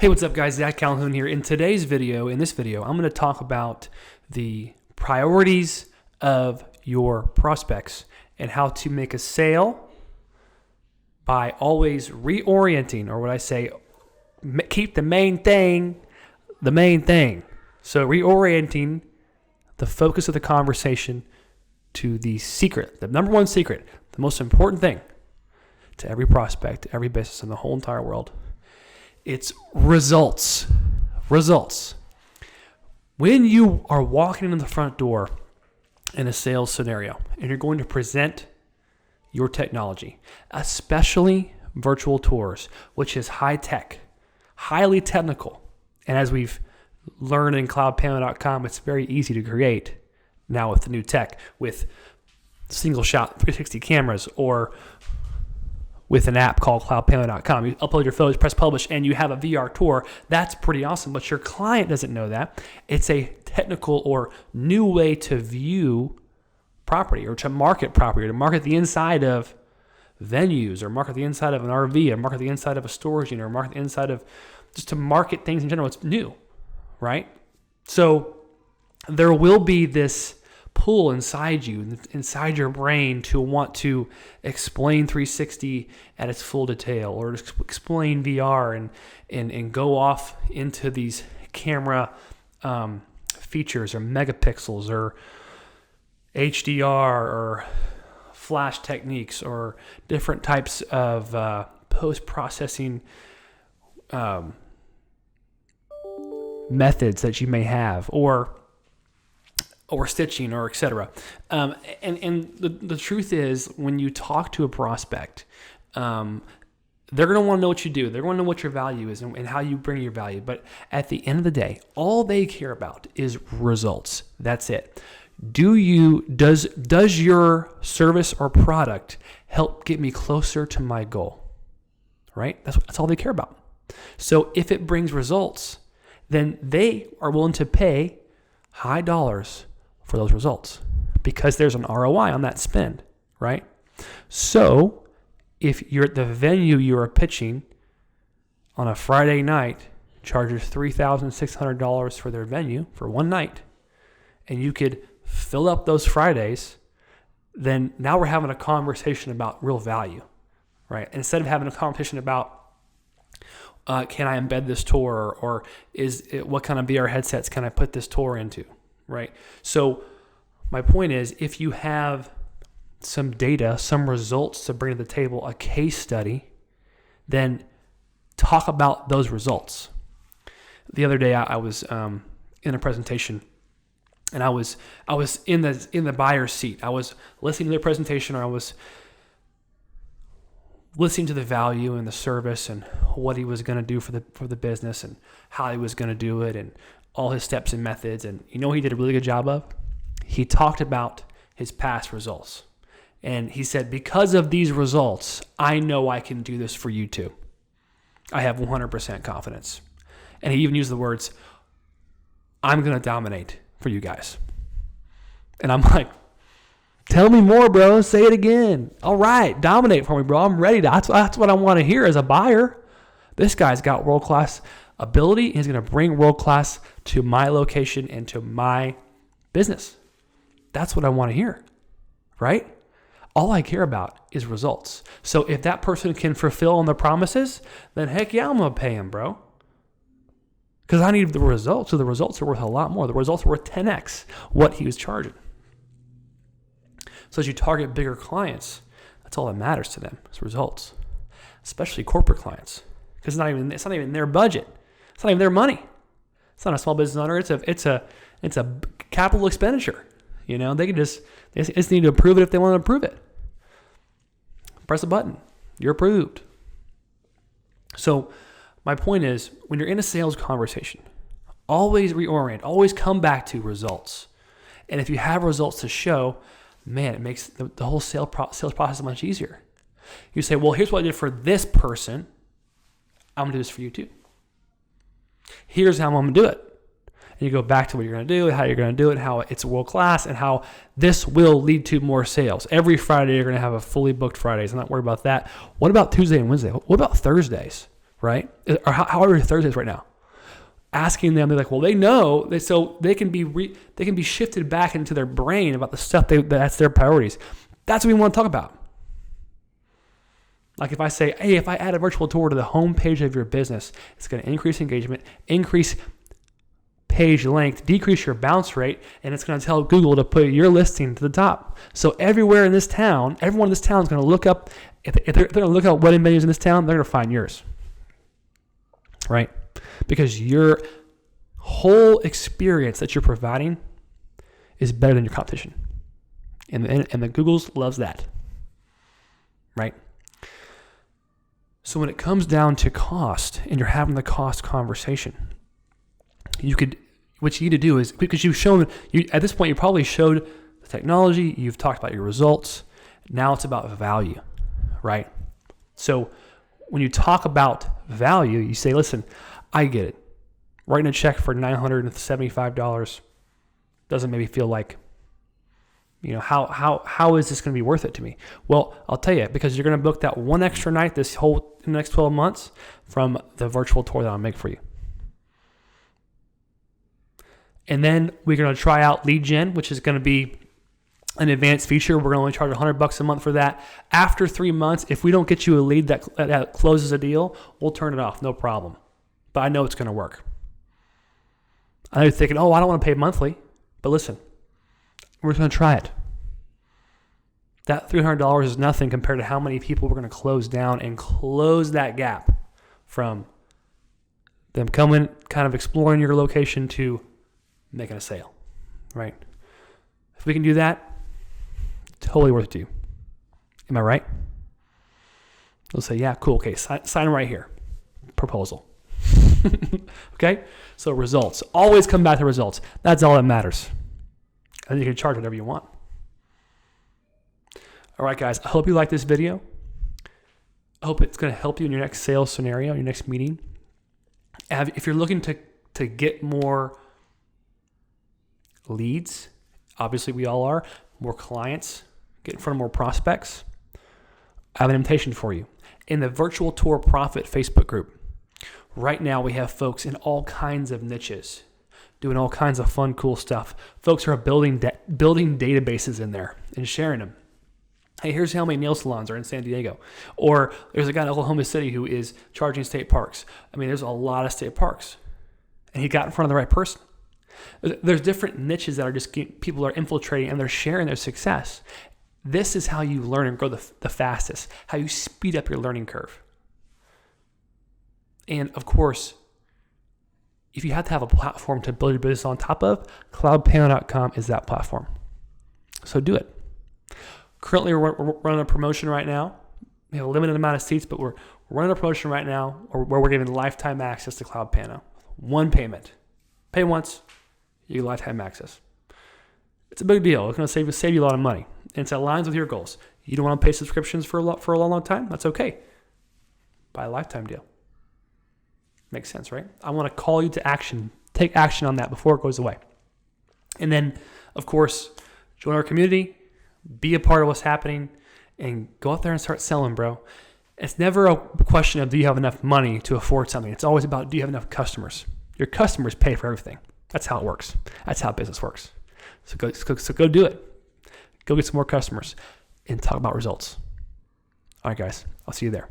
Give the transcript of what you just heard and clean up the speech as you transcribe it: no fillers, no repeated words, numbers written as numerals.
Hey, what's up guys? Zach Calhoun here. In this video, I'm going to talk about the priorities of your prospects and how to make a sale by always reorienting, or what I say, keep the main thing the main thing. So reorienting the focus of the conversation to the secret, the number one secret, the most important thing to every prospect, every business in the whole entire world. It's results. Results. When you are walking in the front door in a sales scenario and you're going to present your technology, especially virtual tours, which is high tech, highly technical, and as we've learned in cloudpanel.com, it's very easy to create now with the new tech, with single shot 360 cameras, or with an app called cloudpanel.com. You upload your photos, press publish, and you have a VR tour. That's pretty awesome, but your client doesn't know that. It's a technical or new way to view property, or to market property, or to market the inside of venues, or market the inside of an RV, or market the inside of a storage unit, or market the inside of, just to market things in general. It's new, right? So there will be this pull inside you, inside your brain, to want to explain 360 at its full detail, or explain VR and go off into these camera features, or megapixels, or HDR, or flash techniques, or different types of post-processing methods that you may have, or stitching, or etc. And the truth is, when you talk to a prospect, they're going to want to know what you do. They're going to know what your value is and how you bring your value. But at the end of the day, all they care about is results. That's it. Does your service or product help get me closer to my goal? Right? That's all they care about. So if it brings results, then they are willing to pay high dollars for those results, because there's an ROI on that spend, right? So if you're at the venue you are pitching on a Friday night, charges $3,600 for their venue for one night, and you could fill up those Fridays, then now we're having a conversation about real value, right? Instead of having a conversation about can I embed this tour, or what kind of VR headsets can I put this tour into, right? So my point is, if you have some data, some results to bring to the table, a case study, then talk about those results. The other day I was in a presentation, and I was in the buyer's seat. I was listening to their presentation, or I was listening to the value and the service and what he was going to do for the business, and how he was going to do it, and all his steps and methods. And you know what he did a really good job of? He talked about his past results. And he said, because of these results, I know I can do this for you too. I have 100% confidence. And he even used the words, I'm going to dominate for you guys. And I'm like, tell me more, bro. Say it again. All right, dominate for me, bro. I'm ready. That's what I want to hear as a buyer. This guy's got world-class ability, and he's going to bring world-class to my location and to my business. That's what I want to hear, right? All I care about is results. So if that person can fulfill on the promises, then heck yeah, I'm going to pay him, bro. Because I need the results. So the results are worth a lot more. The results are worth 10x what he was charging. So as you target bigger clients, that's all that matters to them, is results, especially corporate clients, because it's not even their budget. It's not even their money. It's not a small business owner. It's a capital expenditure. You know, they just need to approve it if they want to approve it. Press a button. You're approved. So my point is, when you're in a sales conversation, always reorient. Always come back to results. And if you have results to show, man, it makes the whole sales process much easier. You say, well, here's what I did for this person. I'm going to do this for you too. Here's how I'm going to do it. And you go back to what you're going to do, how you're going to do it, how it's world-class, and how this will lead to more sales. Every Friday, you're going to have a fully booked Fridays. I'm not worried about that. What about Tuesday and Wednesday? What about Thursdays, right? Or how are your Thursdays right now? Asking them, they're like, well, they know, so they can be shifted back into their brain about the stuff that's their priorities. That's what we want to talk about. Like if I say, hey, if I add a virtual tour to the home page of your business, it's going to increase engagement, increase page length, decrease your bounce rate, and it's going to tell Google to put your listing to the top. So everyone in this town is going to look up, if they're going to look at wedding venues in this town, they're going to find yours, right? Because your whole experience that you're providing is better than your competition. And the Googles loves that, right? So when it comes down to cost and you're having the cost conversation, what you need to do is, because at this point, you probably showed the technology, you've talked about your results. Now it's about value, right? So when you talk about value, you say, listen, I get it. Writing a check for $975 doesn't maybe feel like, how is this going to be worth it to me? Well, I'll tell you, because you're going to book that one extra night this whole next 12 months from the virtual tour that I'll make for you. And then we're going to try out lead gen, which is going to be an advanced feature. We're going to only charge $100 a month for that. After 3 months, if we don't get you a lead that closes a deal, we'll turn it off, no problem. But I know it's going to work. I know you're thinking, I don't want to pay monthly. But listen, we're going to try it. That $300 is nothing compared to how many people we're going to close down and close that gap from them coming, kind of exploring your location to making a sale, right? If we can do that, totally worth it to you. Am I right? They'll say, yeah, cool, okay, sign right here. Proposal. Okay? So results. Always come back to results. That's all that matters. And you can charge whatever you want. All right, guys, I hope you like this video. I hope it's going to help you in your next sales scenario, your next meeting. If you're looking to get more leads, obviously we all are, more clients, get in front of more prospects, I have an invitation for you. In the Virtual Tour Profit Facebook group, right now we have folks in all kinds of niches doing all kinds of fun, cool stuff. Folks are building databases in there and sharing them. Hey, here's how many nail salons are in San Diego. Or there's a guy in Oklahoma City who is charging state parks. I mean, there's a lot of state parks. And he got in front of the right person. There's different niches that are just people are infiltrating and they're sharing their success. This is how you learn and grow the fastest, how you speed up your learning curve. And of course, if you have to have a platform to build your business on top of, cloudpanel.com is that platform. So do it. Currently, we're running a promotion right now. We have a limited amount of seats, but we're running a promotion right now where we're giving lifetime access to CloudPano. One payment. Pay once, you get lifetime access. It's a big deal. It's going to save you a lot of money. And it aligns with your goals. You don't want to pay subscriptions for a long time? That's okay. Buy a lifetime deal. Makes sense, right? I want to call you to action. Take action on that before it goes away. And then, of course, join our community. Be a part of what's happening. And go out there and start selling, bro. It's never a question of do you have enough money to afford something. It's always about do you have enough customers. Your customers pay for everything. That's how it works. That's how business works. So go do it. Go get some more customers and talk about results. All right, guys. I'll see you there.